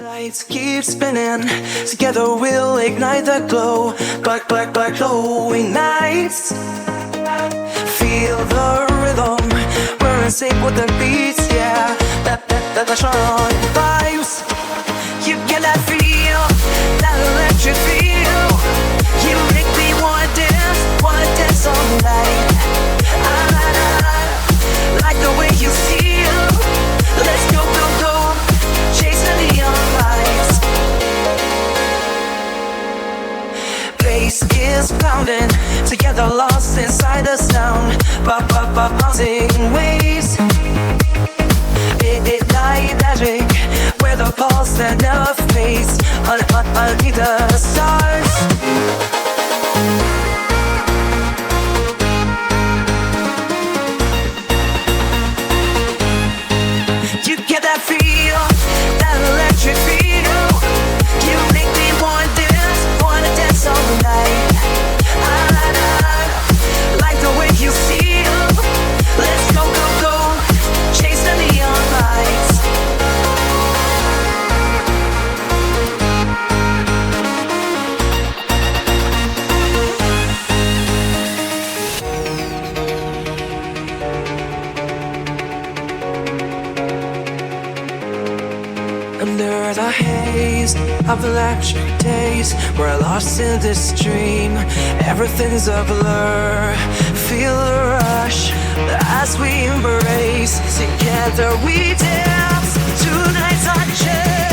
Lights keep spinning, together we'll ignite the glow. Black glowing nights. Feel the rhythm, we're in sync with the beats, yeah. That strong vibes. You get that feel, that electric feel. You make me wanna dance all night. I like the way you feel. Let's go. Chase the neon lights. Bass is pounding, together lost inside the sound. Bouncing waves. It like magic, where the pulse that never fades. Underneath the stars. You get that feel, that electric feel. You make me wanna dance all night. I like the way you feel. Let's go, chase the neon lights. Under the haze of electric days, we're lost in this dream. Everything's a blur. Feel the rush as we embrace. Together we dance. Tonight's our chance.